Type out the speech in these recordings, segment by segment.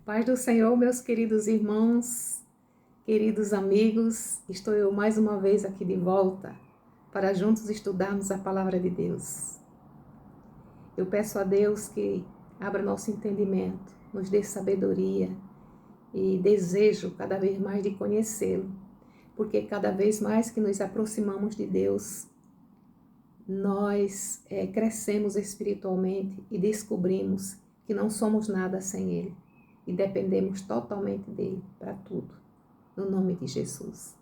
Paz do Senhor, meus queridos irmãos, queridos amigos, estou eu mais uma vez aqui de volta para juntos estudarmos a palavra de Deus. Eu peço a Deus que abra nosso entendimento, nos dê sabedoria e desejo cada vez mais de conhecê-lo, porque cada vez mais que nos aproximamos de Deus, nós crescemos espiritualmente e descobrimos que não somos nada sem Ele. E dependemos totalmente dele para tudo, no nome de Jesus.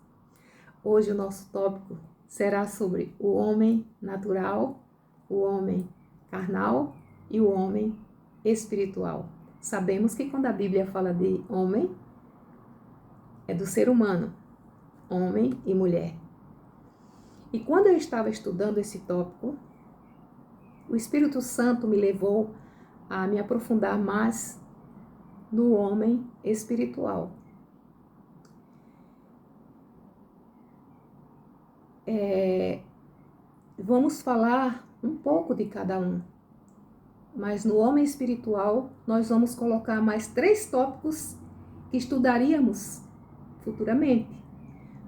Hoje o nosso tópico será sobre o homem natural, o homem carnal e o homem espiritual. Sabemos que quando a Bíblia fala de homem, é do ser humano, homem e mulher. E quando eu estava estudando esse tópico, o Espírito Santo me levou a me aprofundar mais no homem espiritual. Vamos falar um pouco de cada um, mas no homem espiritual nós vamos colocar mais 3 tópicos que estudaríamos futuramente,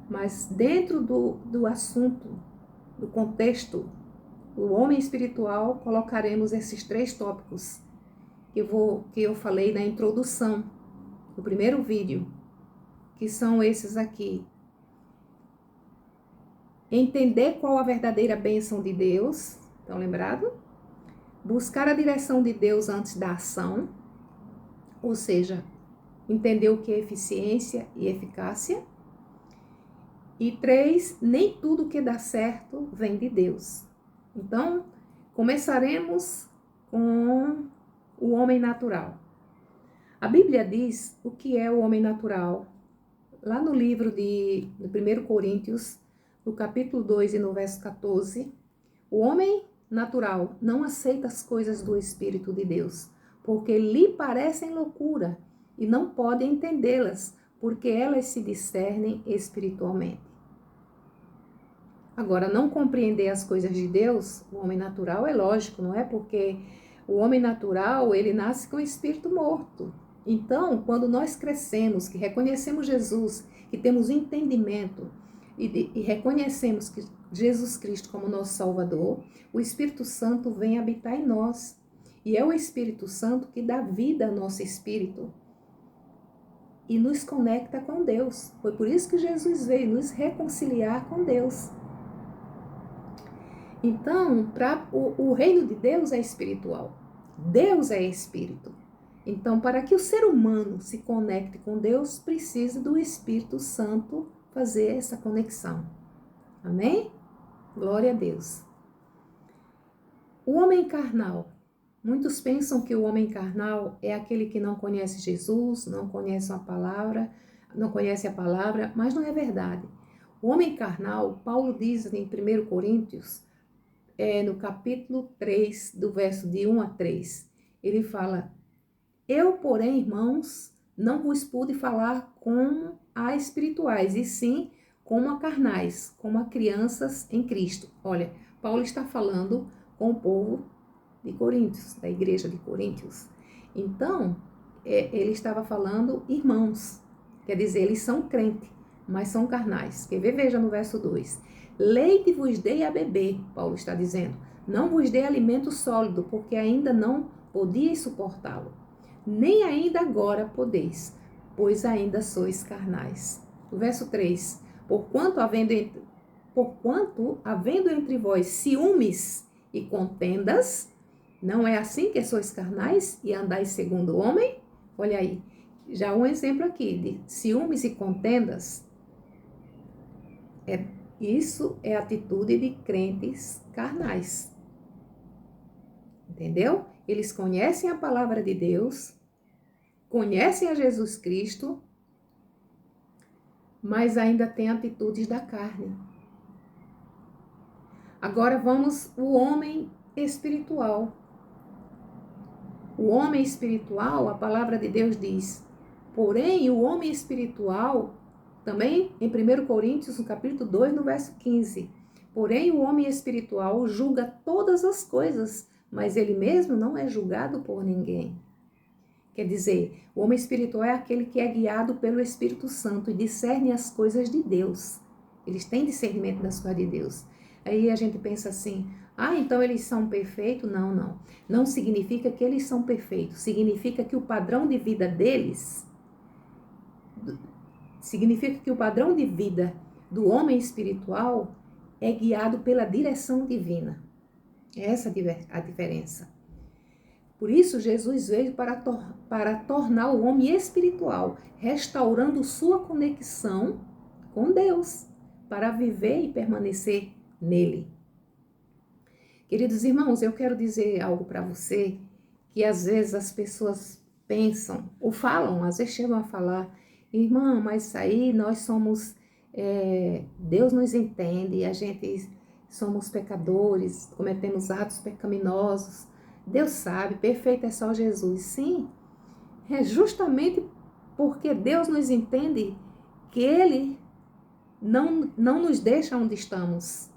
mas dentro do assunto, do contexto, do homem espiritual, colocaremos esses 3 tópicos que eu falei na introdução, no primeiro vídeo, que são esses aqui. Entender qual a verdadeira bênção de Deus, estão lembrados? Buscar a direção de Deus antes da ação, ou seja, entender o que é eficiência e eficácia. E 3, nem tudo que dá certo vem de Deus. Então, começaremos com o homem natural. A Bíblia diz o que é o homem natural. Lá no livro de 1 Coríntios, no capítulo 2 e no verso 14, o homem natural não aceita as coisas do Espírito de Deus, porque lhe parecem loucura e não pode entendê-las, porque elas se discernem espiritualmente. Agora, não compreender as coisas de Deus, o homem natural, é lógico, não é? Porque o homem natural, ele nasce com o espírito morto. Então, quando nós crescemos, que reconhecemos Jesus, que temos entendimento e reconhecemos que Jesus Cristo como nosso Salvador, o Espírito Santo vem habitar em nós. E é o Espírito Santo que dá vida ao nosso espírito e nos conecta com Deus. Foi por isso que Jesus veio nos reconciliar com Deus. Então, o reino de Deus é espiritual. Deus é espírito. Então, para que o ser humano se conecte com Deus, precisa do Espírito Santo fazer essa conexão. Amém? Glória a Deus. O homem carnal. Muitos pensam que o homem carnal é aquele que não conhece Jesus, não conhece a palavra, mas não é verdade. O homem carnal, Paulo diz em 1 Coríntios, no capítulo 3, do verso de 1 a 3, ele fala: eu, porém, irmãos, não vos pude falar como a espirituais, e sim como a carnais, como a crianças em Cristo. Olha, Paulo está falando com o povo de Coríntios, da igreja de Coríntios. Então, ele estava falando irmãos, quer dizer, eles são crentes, mas são carnais. Quer ver? Veja no verso 2. Leite vos dei a beber, Paulo está dizendo. Não vos dei alimento sólido, porque ainda não podíeis suportá-lo. Nem ainda agora podeis, pois ainda sois carnais. O verso 3. Porquanto havendo entre vós ciúmes e contendas, não é assim que sois carnais e andais segundo o homem? Olha aí, já um exemplo aqui de ciúmes e contendas. Isso é atitude de crentes carnais. Entendeu? Eles conhecem a palavra de Deus, conhecem a Jesus Cristo, mas ainda têm atitudes da carne. Agora vamos o homem espiritual. O homem espiritual, a palavra de Deus diz, porém o homem espiritual, também em 1 Coríntios, no capítulo 2, no verso 15, porém o homem espiritual julga todas as coisas, mas ele mesmo não é julgado por ninguém. Quer dizer, o homem espiritual é aquele que é guiado pelo Espírito Santo e discerne as coisas de Deus. Eles têm discernimento das coisas de Deus. Aí a gente pensa assim, então eles são perfeitos? Não, não. Não significa que eles são perfeitos. Significa que o padrão de vida deles, do homem espiritual é guiado pela direção divina. Essa é a diferença. Por isso, Jesus veio para tornar o homem espiritual, restaurando sua conexão com Deus, para viver e permanecer nele. Queridos irmãos, eu quero dizer algo para você, que às vezes as pessoas pensam, ou falam, às vezes chegam a falar, irmã, mas isso aí nós somos, Deus nos entende, a gente somos pecadores, cometemos atos pecaminosos, Deus sabe, perfeito é só Jesus. Sim, é justamente porque Deus nos entende que Ele não nos deixa onde estamos.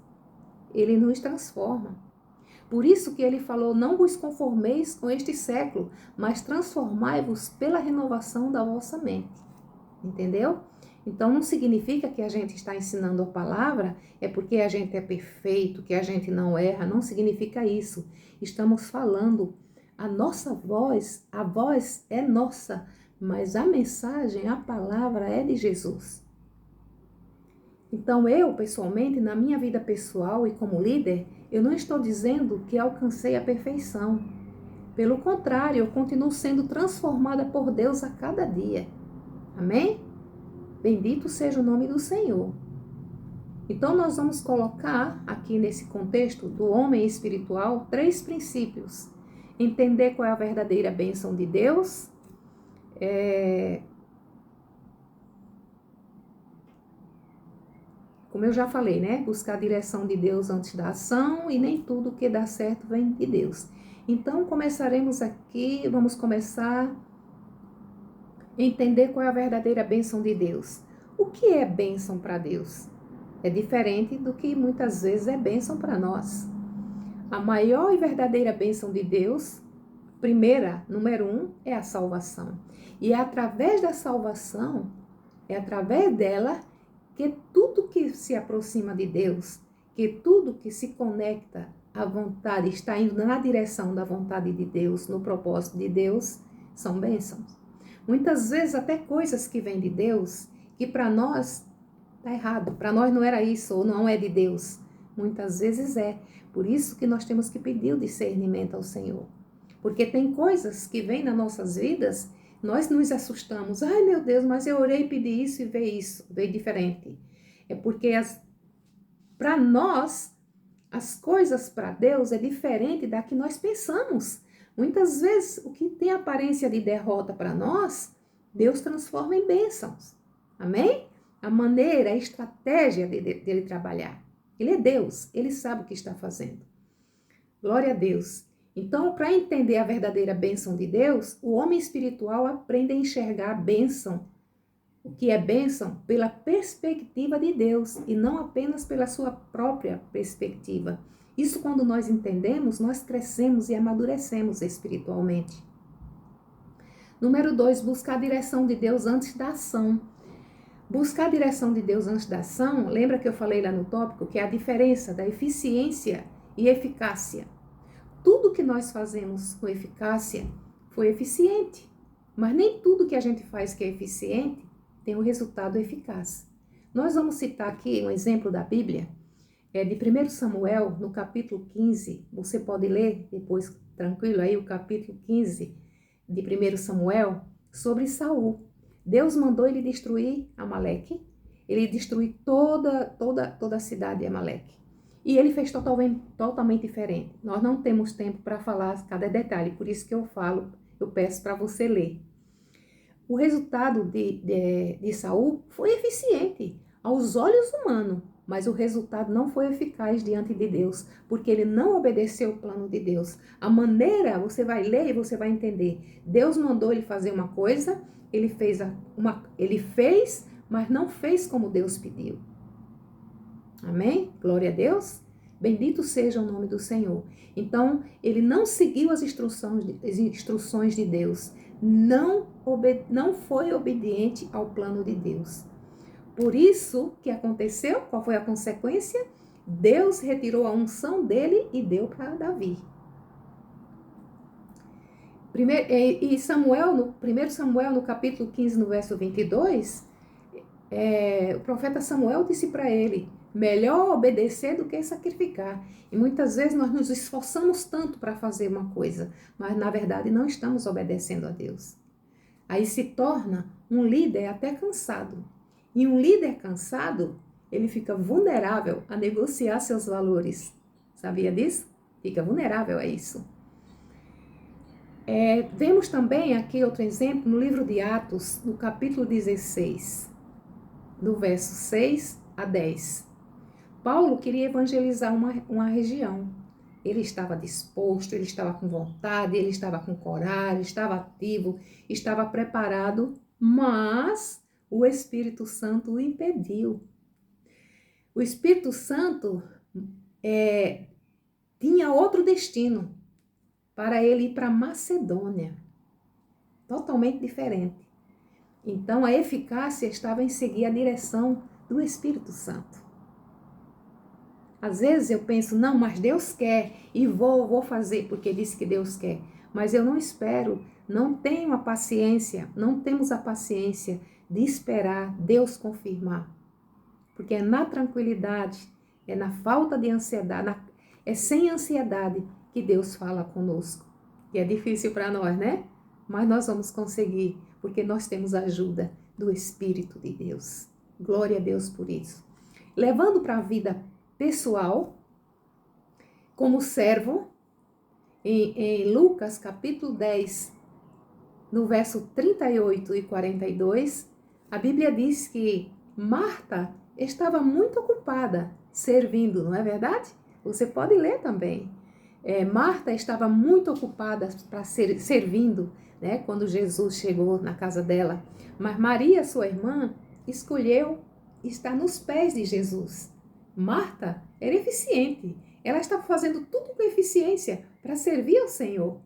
Ele nos transforma. Por isso que Ele falou, não vos conformeis com este século, mas transformai-vos pela renovação da vossa mente. Entendeu? Então não significa que a gente está ensinando a palavra, é porque a gente é perfeito, que a gente não erra, não significa isso. Estamos falando, a nossa voz, a voz é nossa, mas a mensagem, a palavra é de Jesus. Então eu, pessoalmente, na minha vida pessoal e como líder, eu não estou dizendo que alcancei a perfeição. Pelo contrário, eu continuo sendo transformada por Deus a cada dia. Amém? Bendito seja o nome do Senhor. Então, nós vamos colocar aqui nesse contexto do homem espiritual 3 princípios. Entender qual é a verdadeira bênção de Deus. Como eu já falei, né? Buscar a direção de Deus antes da ação e nem tudo que dá certo vem de Deus. Então, começaremos aqui, vamos começar a entender qual é a verdadeira bênção de Deus. O que é bênção para Deus? É diferente do que muitas vezes é bênção para nós. A maior e verdadeira bênção de Deus, número 1, é a salvação. E é através da salvação, é através dela que tudo que se aproxima de Deus, que tudo que se conecta à vontade, está indo na direção da vontade de Deus, no propósito de Deus, são bênçãos. Muitas vezes até coisas que vêm de Deus, que para nós está errado, para nós não era isso, ou não é de Deus. Muitas vezes é. Por isso que nós temos que pedir o discernimento ao Senhor. Porque tem coisas que vêm nas nossas vidas, nós nos assustamos. Ai meu Deus, mas eu orei e pedi isso e veio diferente. É porque para nós, as coisas para Deus é diferente da que nós pensamos. Muitas vezes, o que tem aparência de derrota para nós, Deus transforma em bênçãos. Amém? A maneira, a estratégia dele trabalhar. Ele é Deus, ele sabe o que está fazendo. Glória a Deus. Então, para entender a verdadeira bênção de Deus, o homem espiritual aprende a enxergar a bênção, o que é bênção, pela perspectiva de Deus e não apenas pela sua própria perspectiva. Isso, quando nós entendemos, nós crescemos e amadurecemos espiritualmente. Número 2, buscar a direção de Deus antes da ação. Buscar a direção de Deus antes da ação, lembra que eu falei lá no tópico, que é a diferença da eficiência e eficácia. Tudo que nós fazemos com eficácia foi eficiente, mas nem tudo que a gente faz que é eficiente tem um resultado eficaz. Nós vamos citar aqui um exemplo da Bíblia, de 1 Samuel, no capítulo 15, você pode ler depois, tranquilo, aí o capítulo 15 de 1 Samuel, sobre Saul. Deus mandou ele destruir Amaleque, ele destruiu toda a cidade de Amaleque. E ele fez totalmente diferente. Nós não temos tempo para falar cada detalhe, por isso que eu peço para você ler. O resultado de Saul foi eficiente aos olhos humanos, mas o resultado não foi eficaz diante de Deus, porque ele não obedeceu o plano de Deus. A maneira, você vai ler e você vai entender. Deus mandou ele fazer uma coisa, ele fez, mas não fez como Deus pediu. Amém? Glória a Deus. Bendito seja o nome do Senhor. Então, ele não seguiu as instruções de Deus. não foi obediente ao plano de Deus. Por isso que aconteceu, qual foi a consequência? Deus retirou a unção dele e deu para Davi. E Samuel, no 1 Samuel, no capítulo 15, no verso 22, o profeta Samuel disse para ele, melhor obedecer do que sacrificar. E muitas vezes nós nos esforçamos tanto para fazer uma coisa, mas na verdade não estamos obedecendo a Deus. Aí se torna um líder até cansado. E um líder cansado, ele fica vulnerável a negociar seus valores. Sabia disso? Fica vulnerável a isso. Vemos também aqui outro exemplo no livro de Atos, no capítulo 16, do verso 6 a 10. Paulo queria evangelizar uma região. Ele estava disposto, ele estava com vontade, ele estava com coragem, estava ativo, estava preparado, mas o Espírito Santo o impediu. O Espírito Santo tinha outro destino para ele ir para Macedônia, totalmente diferente. Então a eficácia estava em seguir a direção do Espírito Santo. Às vezes eu penso, não, mas Deus quer e vou fazer porque disse que Deus quer. Mas eu não espero, não tenho a paciência, não temos a paciência de esperar Deus confirmar. Porque é na tranquilidade, é na falta de ansiedade, é sem ansiedade que Deus fala conosco. E é difícil para nós, né? Mas nós vamos conseguir, porque nós temos a ajuda do Espírito de Deus. Glória a Deus por isso. Levando para a vida pessoal, como servo, em Lucas capítulo 10, no verso 38 e 42, a Bíblia diz que Marta estava muito ocupada servindo, não é verdade? Você pode ler também. Marta estava muito ocupada servindo, né, quando Jesus chegou na casa dela. Mas Maria, sua irmã, escolheu estar nos pés de Jesus. Marta era eficiente, ela estava fazendo tudo com eficiência para servir ao Senhor.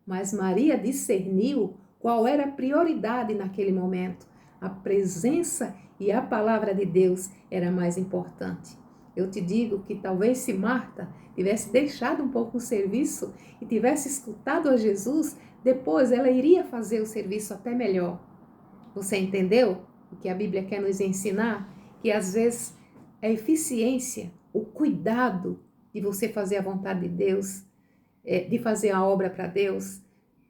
Mas Maria discerniu qual era a prioridade naquele momento. A presença e a palavra de Deus era mais importante. Eu te digo que talvez se Marta tivesse deixado um pouco o serviço e tivesse escutado a Jesus, depois ela iria fazer o serviço até melhor. Você entendeu o que a Bíblia quer nos ensinar? Que às vezes a eficiência, o cuidado de você fazer a vontade de Deus, de fazer a obra para Deus,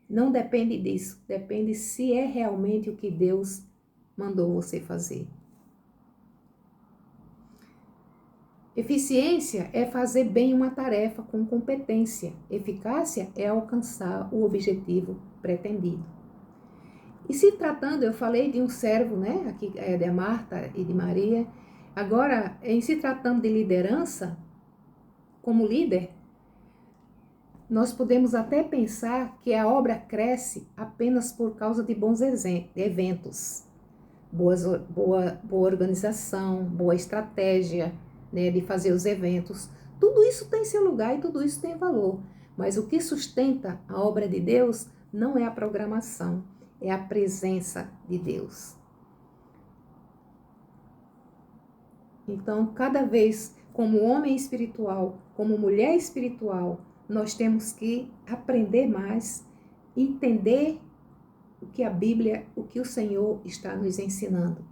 não depende disso. Depende se é realmente o que Deus mandou você fazer. Eficiência é fazer bem uma tarefa com competência. Eficácia é alcançar o objetivo pretendido. E se tratando, eu falei de um servo, né? Aqui é de Marta e de Maria. Agora, em se tratando de liderança, como líder, nós podemos até pensar que a obra cresce apenas por causa de bons eventos, boa organização, boa estratégia, né, de fazer os eventos. Tudo isso tem seu lugar e tudo isso tem valor. Mas o que sustenta a obra de Deus não é a programação, é a presença de Deus. Então, cada vez, como homem espiritual, como mulher espiritual, nós temos que aprender mais, entender o que a Bíblia, o que o Senhor está nos ensinando.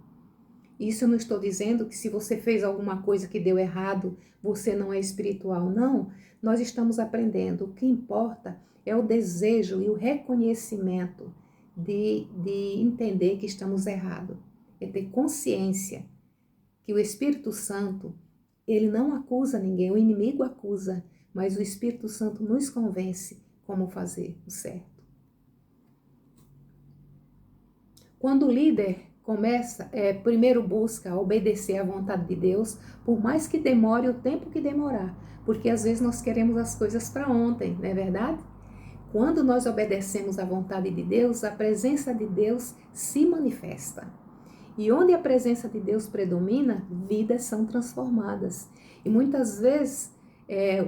Isso eu não estou dizendo que se você fez alguma coisa que deu errado, você não é espiritual. Não, nós estamos aprendendo. O que importa é o desejo e o reconhecimento de entender que estamos errados. É ter consciência que o Espírito Santo, ele não acusa ninguém, o inimigo acusa, mas o Espírito Santo nos convence como fazer o certo. Quando o líder primeiro busca obedecer à vontade de Deus, por mais que demore o tempo que demorar, porque às vezes nós queremos as coisas para ontem, não é verdade? Quando nós obedecemos à vontade de Deus, a presença de Deus se manifesta. E onde a presença de Deus predomina, vidas são transformadas. E muitas vezes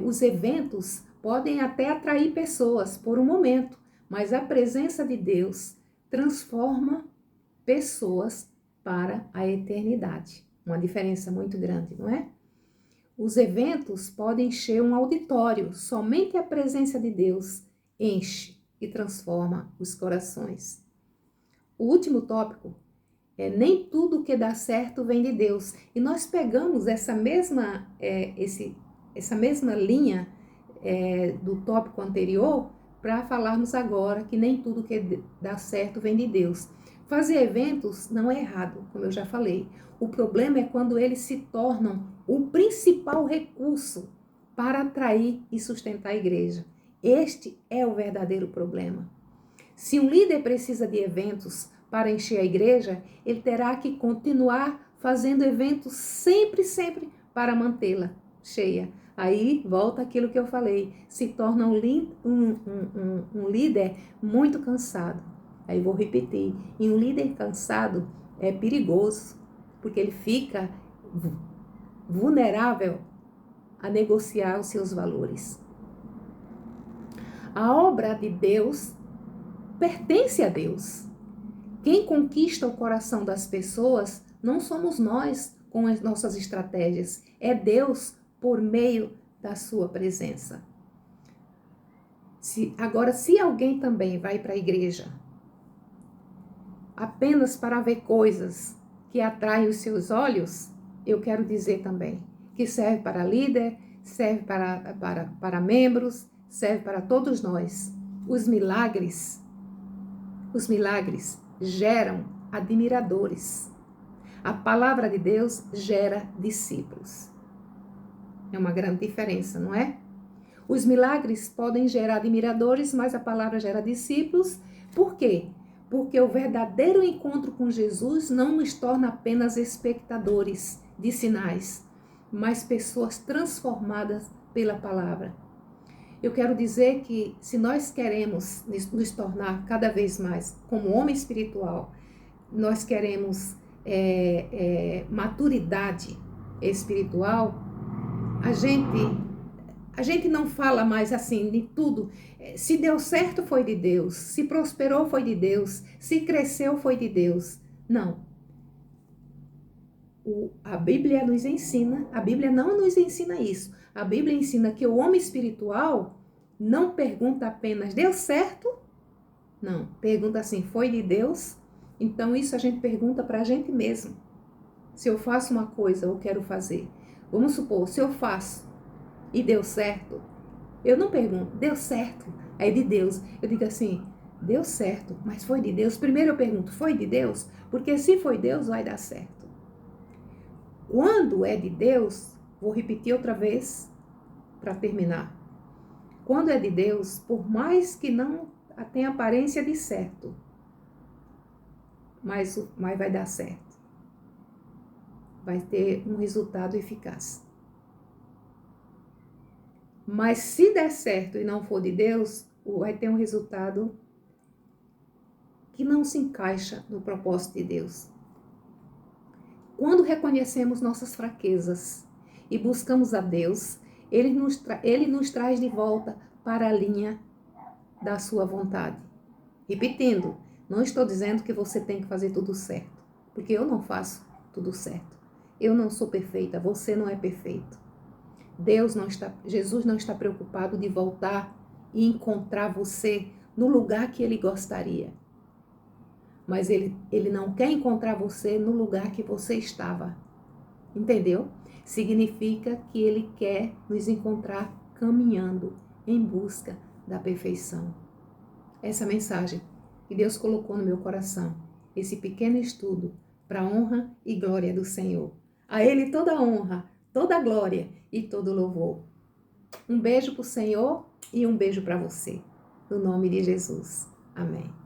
os eventos podem até atrair pessoas por um momento, mas a presença de Deus transforma pessoas para a eternidade. Uma diferença muito grande, não é? Os eventos podem encher um auditório, somente a presença de Deus enche e transforma os corações. O último tópico é: nem tudo que dá certo vem de Deus. E nós pegamos essa mesma linha do tópico anterior para falarmos agora que nem tudo que dá certo vem de Deus. Fazer eventos não é errado, como eu já falei. O problema é quando eles se tornam o principal recurso para atrair e sustentar a igreja. Este é o verdadeiro problema. Se um líder precisa de eventos para encher a igreja, ele terá que continuar fazendo eventos sempre para mantê-la cheia. Aí volta aquilo que eu falei, se torna um líder muito cansado. Aí vou repetir, e um líder cansado é perigoso, porque ele fica vulnerável a negociar os seus valores. A obra de Deus pertence a Deus. Quem conquista o coração das pessoas não somos nós com as nossas estratégias, é Deus por meio da sua presença. Agora, se alguém também vai para a igreja apenas para ver coisas que atraem os seus eu quero dizer também que serve para líder, serve para membros, serve para todos nós. Os milagres geram admiradores. A palavra de Deus gera discípulos. É uma grande diferença, não é? Os milagres podem gerar admiradores, mas a palavra gera discípulos. Por quê? Porque o verdadeiro encontro com Jesus não nos torna apenas espectadores de sinais, mas pessoas transformadas pela palavra. Eu quero dizer que se nós queremos nos tornar cada vez mais como homem espiritual, nós queremos maturidade espiritual, a gente não fala mais assim de tudo. Se deu certo foi de Deus, se prosperou foi de Deus, se cresceu foi de Deus. Não. A Bíblia nos ensina, a Bíblia não nos ensina isso. A Bíblia ensina que o homem espiritual não pergunta apenas, deu certo? Não, pergunta assim, foi de Deus? Então isso a gente pergunta para a gente mesmo. Se eu faço uma coisa ou quero fazer, vamos supor, se eu faço e deu certo, eu não pergunto, deu certo? É de Deus. Eu digo assim, deu certo, mas foi de Deus? Primeiro eu pergunto, foi de Deus? Porque se foi Deus, vai dar certo. Quando é de Deus, vou repetir outra vez para terminar. Quando é de Deus, por mais que não tenha aparência de certo, mas vai dar certo. Vai ter um resultado eficaz. Mas se der certo e não for de Deus, vai ter um resultado que não se encaixa no propósito de Deus. Quando reconhecemos nossas fraquezas e buscamos a Deus, Ele nos traz de volta para a linha da sua vontade. Repetindo, não estou dizendo que você tem que fazer tudo certo, porque eu não faço tudo certo. Eu não sou perfeita, você não é perfeito. Jesus não está preocupado de voltar e encontrar você no lugar que Ele gostaria. Mas ele não quer encontrar você no lugar que você estava. Entendeu? Significa que Ele quer nos encontrar caminhando em busca da perfeição. Essa mensagem que Deus colocou no meu coração, esse pequeno estudo para a honra e glória do Senhor. A Ele toda a honra, toda a glória e todo o louvor. Um beijo para o Senhor e um beijo para você. No nome de Jesus. Amém.